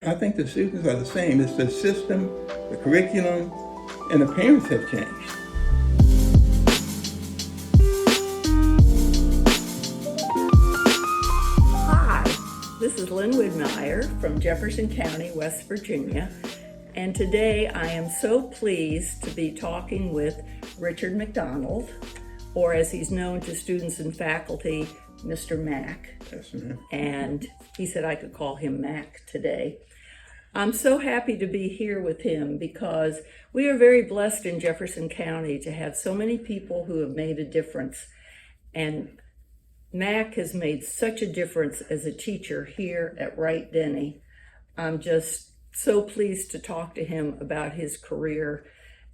I think the students are the same. It's the system, the curriculum, and the parents have changed. Hi, this is Lynn Widmeyer from Jefferson County, West Virginia, and today I am so pleased to be talking with Richard McDonald, or as he's known to students and faculty, Mr. Mac. Yes, ma'am. And he said I could call him Mac today. I'm so happy to be here with him because we are very blessed in Jefferson County to have so many people who have made a difference. And Mac has made such a difference as a teacher here at Wright Denny. I'm just so pleased to talk to him about his career.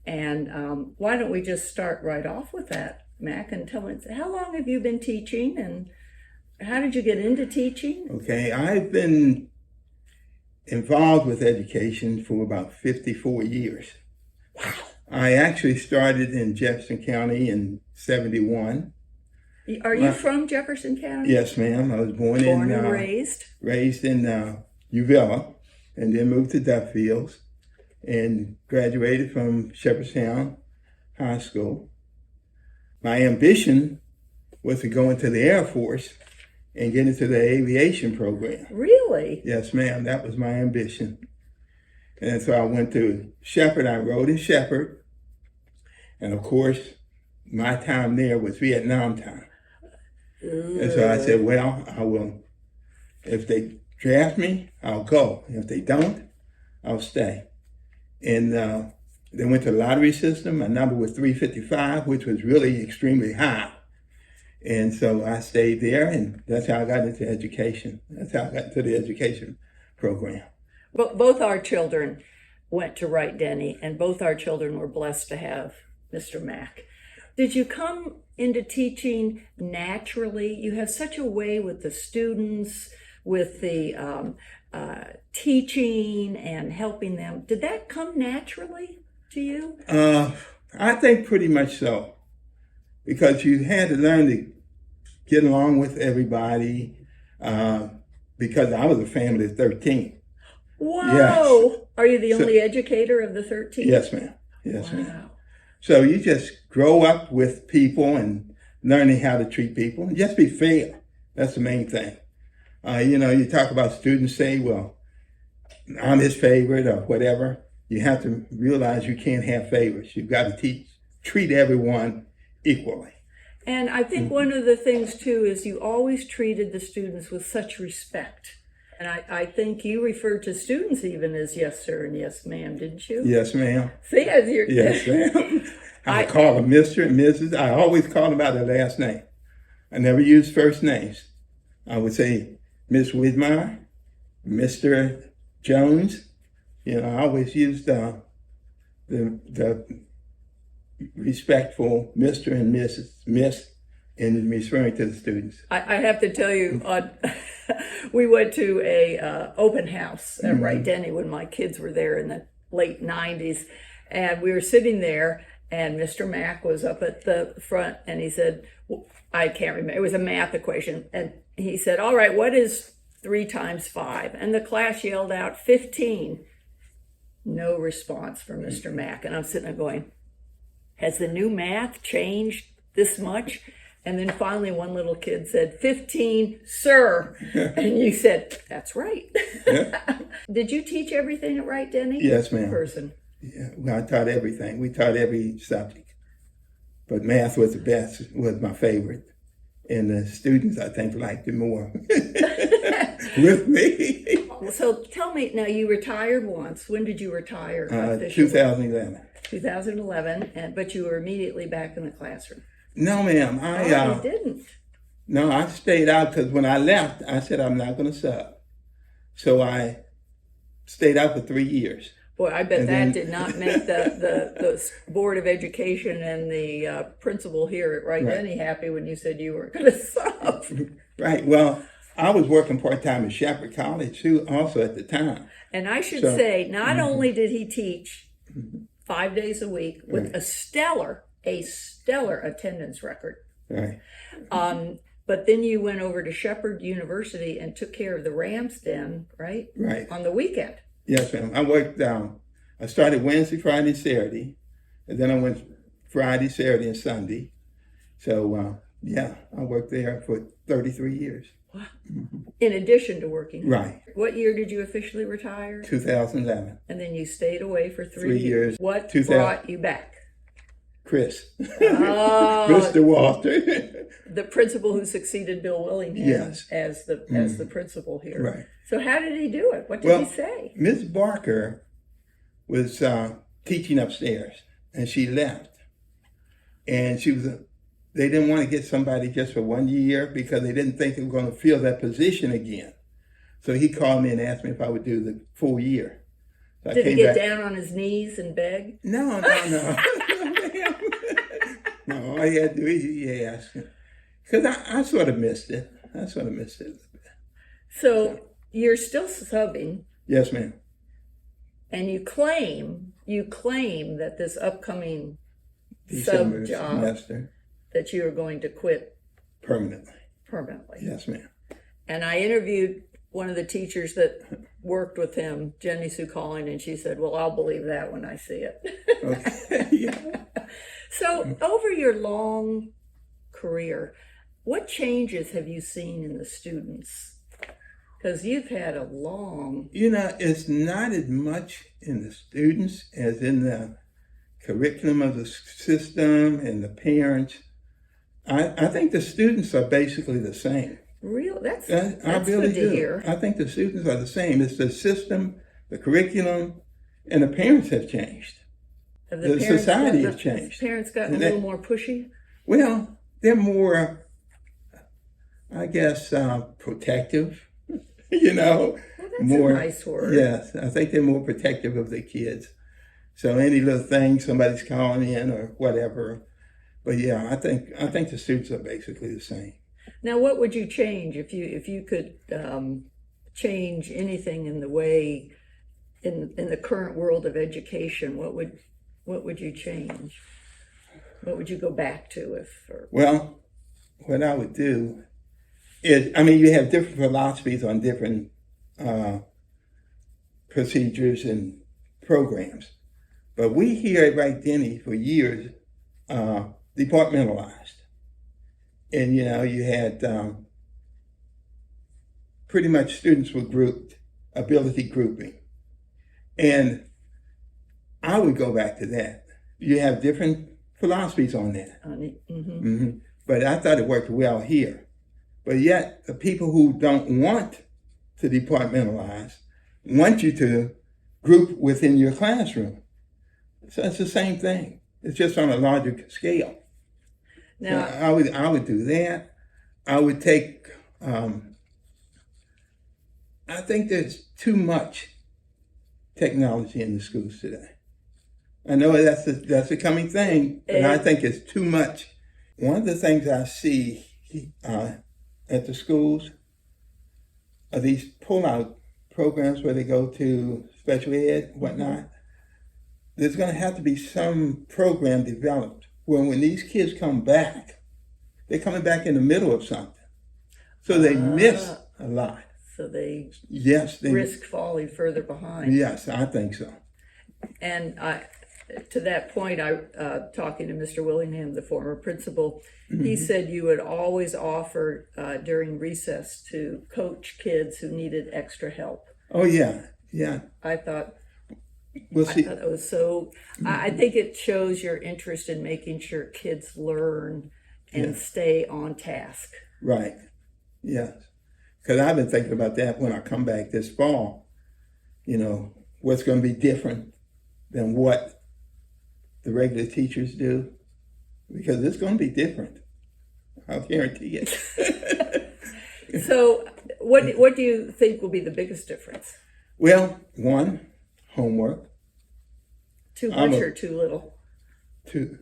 And why don't we just start right off with that, Mac, and tell me, how long have you been teaching and how did you get into teaching? Okay, I've been involved with education for about 54 years. Wow. I actually started in Jefferson County in 71. Are you from Jefferson County? Yes, ma'am. I was born and raised? Raised in Uvilla, and then moved to Duffields and graduated from Shepherdstown High School. My ambition was to go into the Air Force and get into the aviation program. Really? Yes, ma'am. That was my ambition. And so I went to Shepherd. I rode in Shepherd. And of course, my time there was Vietnam time. And so I said, well, I will, if they draft me, I'll go. If they don't, I'll stay. And they went to the lottery system. My number was 355, which was really extremely high. And so I stayed there, and that's how I got into education. That's how I got into the education program. Well, both our children went to Wright Denny, and both our children were blessed to have Mr. Mac. Did you come into teaching naturally? You have such a way with the students, with the teaching and helping them. Did that come naturally to you? I think pretty much so, because you had to learn to get along with everybody, because I was a family of 13. Whoa! Yes. Are you the only educator of the 13? Yes, ma'am. Yes, wow. ma'am. So you just grow up with people and learning how to treat people and just be fair. That's the main thing. You talk about students say, well, I'm his favorite or whatever. You have to realize you can't have favorites. You've got to treat everyone equally. And I think one of the things too is you always treated the students with such respect. And I think you referred to students even as yes, sir, and yes, ma'am, didn't you? Yes, ma'am. See, as you're... Yes, ma'am. I call them Mr. and Mrs. I always call them by their last name. I never use first names. I would say Miss Widmeyer, Mr. Jones. I always used the respectful Mr. and Mrs. Miss in referring to the students. I have to tell you, we went to a open house at Wright Denny when my kids were there in the late 90s, and we were sitting there, and Mr. Mac was up at the front, and he said, I can't remember, it was a math equation, and he said, all right, what is 3 times 5? And the class yelled out 15. No response from Mr. Mac, and I'm sitting there going, has the new math changed this much? And then finally one little kid said, 15, sir. And you said, that's right. Yeah. Did you teach everything at Wright Denny? Yes, ma'am. Person. Yeah, well, I taught everything. We taught every subject. But math was the best, was my favorite. And the students, I think, liked it more with me. So tell me, now you retired once. When did you retire? 2011. 2011, but you were immediately back in the classroom. No, ma'am. You didn't. No, I stayed out because when I left, I said I'm not going to sub. So I stayed out for 3 years. Boy, I bet that did not make the Board of Education and the principal here at Wright Denny happy when you said you weren't going to sub. Right. Well, I was working part-time at Shepherd College too, also at the time. And I should say, not only did he teach 5 days a week with a stellar attendance record. Right. But then you went over to Shepherd University and took care of the Rams Den, right? Right. On the weekend. Yes, ma'am. I worked, I started Wednesday, Friday, Saturday, and then I went Friday, Saturday, and Sunday. So, yeah, I worked there for 33 years. Wow. In addition to working. Right. What year did you officially retire? 2011. And then you stayed away for 3 3 years. What 2000. brought you back? Chris. Oh, Mr. Walter. the principal who succeeded Bill Willingham Yes. as the principal here. Right. So how did he do it? What did he say? Ms. Barker was teaching upstairs, and she left. And she was, they didn't want to get somebody just for 1 year because they didn't think they were going to fill that position again. So he called me and asked me if I would do the full year. So Did he get down on his knees and beg? No. No, all he had to do, he asked. Because I sort of missed it. So you're still subbing, Yes, ma'am. and you claim that this upcoming December sub job semester, that you are going to quit permanently. Yes, ma'am. And I interviewed one of the teachers that worked with him, Jenny Sue Collin, and she said, well, I'll believe that when I see it. Okay. Yeah. So over your long career, what changes have you seen in the students? Because you've had a long... It's not as much in the students as in the curriculum of the system and the parents. I think the students are basically the same. Real? That's I really good to hear. I think the students are the same. It's the system, the curriculum, and the parents have changed. Have The society has changed. Parents gotten a little more pushy? Well, they're more, I guess, protective, Well, that's more, a nice word. Yes, I think they're more protective of their kids. So any little thing, somebody's calling in or whatever. But yeah, I think the students are basically the same. Now, what would you change if you could change anything in the way in the current world of education? What would you change? What would you go back to Well, what I would do is, you have different philosophies on different procedures and programs, but we here at Wright Denny for years departmentalized. And, you had pretty much students were grouped, ability grouping. And I would go back to that. You have different philosophies on that. But I thought it worked well here. But yet, the people who don't want to departmentalize want you to group within your classroom. So it's the same thing. It's just on a larger scale. Now, So I would do that. I would take, I think there's too much technology in the schools today. I know that's a coming thing, but I think it's too much. One of the things I see at the schools are these pull-out programs where they go to special ed, whatnot. There's going to have to be some program developed where when these kids come back, they're coming back in the middle of something. So they miss a lot. So they they risk falling further behind. Yes, I think so. And to that point, talking to Mr. Willingham, the former principal, he said you would always offer during recess to coach kids who needed extra help. Oh, yeah. I thought We'll see. I thought it was so. I think it shows your interest in making sure kids learn and stay on task. Right. Yes. Because I've been thinking about that when I come back this fall. What's going to be different than what the regular teachers do, because it's going to be different. I'll guarantee it. So, what do you think will be the biggest difference? Well, one, homework. Too much or too little? Too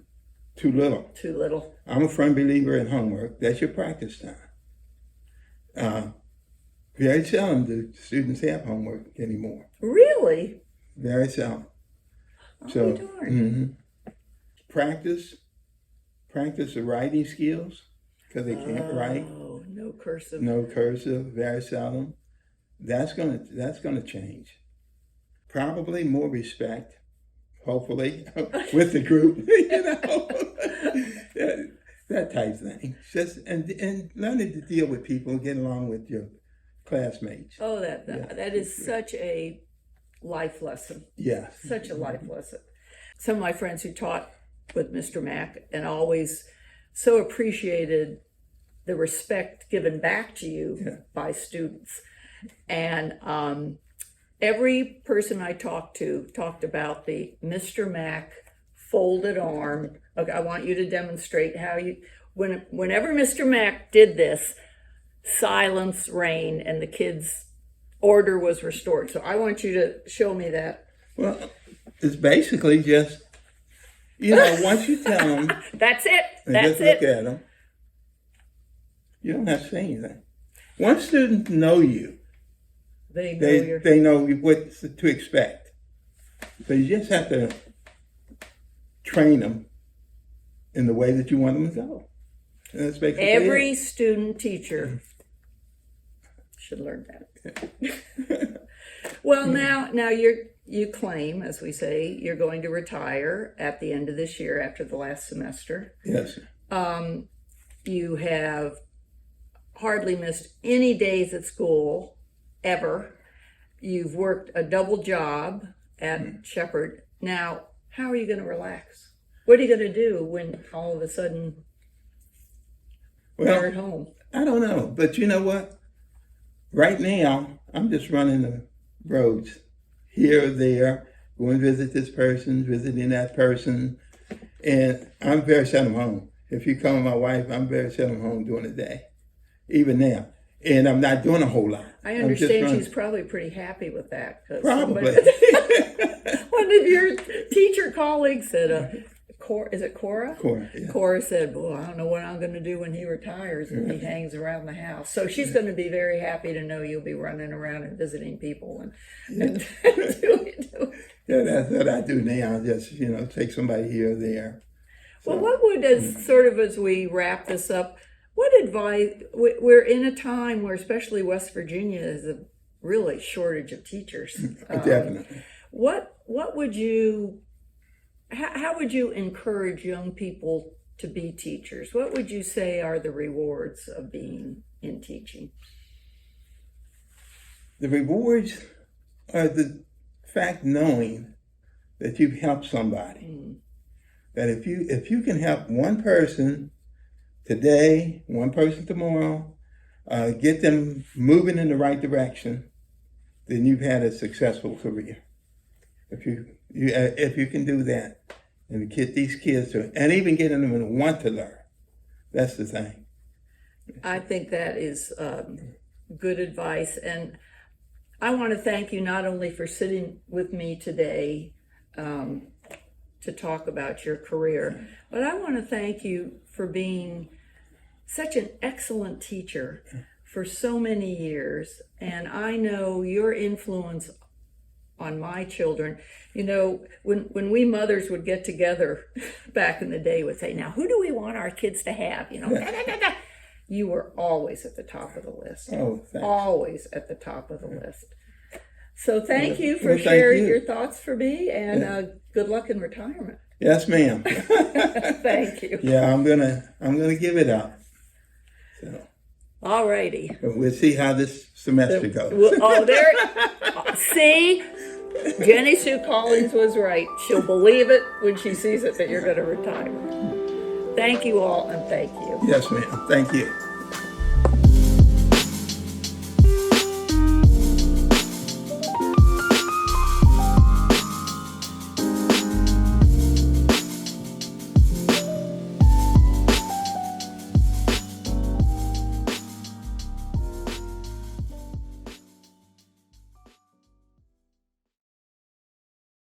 little. Too little. I'm a firm believer in homework. That's your practice time. Very seldom do students have homework anymore. Really? Very seldom. Oh, So, darn. Practice the writing skills, because they can't write. Oh, cursive. No cursive, very seldom. That's gonna change. Probably more respect, hopefully, with the group, that type thing. Just and learning to deal with people and get along with your classmates. Oh, that is such a life lesson. Yeah. Such a life lesson. Some of my friends who taught with Mr. Mack and always so appreciated the respect given back to you by students. And every person I talked to talked about the Mr. Mack folded arm. Okay, I want you to demonstrate how you, whenever Mr. Mack did this, silence reigned and the kids' order was restored. So I want you to show me that. Well, it's basically just, once you tell them. That's it. And That's just it. look at them. You don't have to say anything. Once students know you, They know they know what to expect. So you just have to train them in the way that you want them to go. And that's basically every it. student teacher should learn that. Well, now you claim, as we say, you're going to retire at the end of this year after the last semester. Yes. You have hardly missed any days at school ever. You've worked a double job at Shepherd. Now, how are you going to relax? What are you going to do when all of a sudden you're at home? I don't know, but you know what? Right now, I'm just running the roads here or there, going to visit this person, visiting that person, and I'm very seldom home. If you come with my wife, I'm very seldom home during the day, even now. And I'm not doing a whole lot. I understand she's probably pretty happy with that. Probably. One of your teacher colleagues said, is it Cora? Cora, yeah. Cora said, well, I don't know what I'm going to do when he retires and he hangs around the house. So she's going to be very happy to know you'll be running around and visiting people and doing. Yeah, that's what I do now. Just, take somebody here or there. So, well, what would, as we wrap this up, what advice, we're in a time where especially West Virginia is a really shortage of teachers. Definitely. What would you, how would you encourage young people to be teachers? What would you say are the rewards of being in teaching? The rewards are the fact knowing that you've helped somebody. That if you can help one person today, one person tomorrow, get them moving in the right direction, then you've had a successful career. If you can do that, and get these kids to, and even getting them to want to learn, that's the thing. I think that is good advice, and I want to thank you not only for sitting with me today to talk about your career, but I want to thank you for being such an excellent teacher for so many years. And I know your influence on my children. When we mothers would get together back in the day, would say, now, who do we want our kids to have? You were always at the top of the list. Oh, thanks. Always at the top of the list. So thank you for sharing your thoughts for me, and good luck in retirement. Yes, ma'am. Thank you. Yeah, I'm gonna give it up. So. All righty. We'll see how this semester goes. See, Jenny Sue Collins was right. She'll believe it when she sees it that you're going to retire. Thank you all, and thank you. Yes, ma'am. Thank you.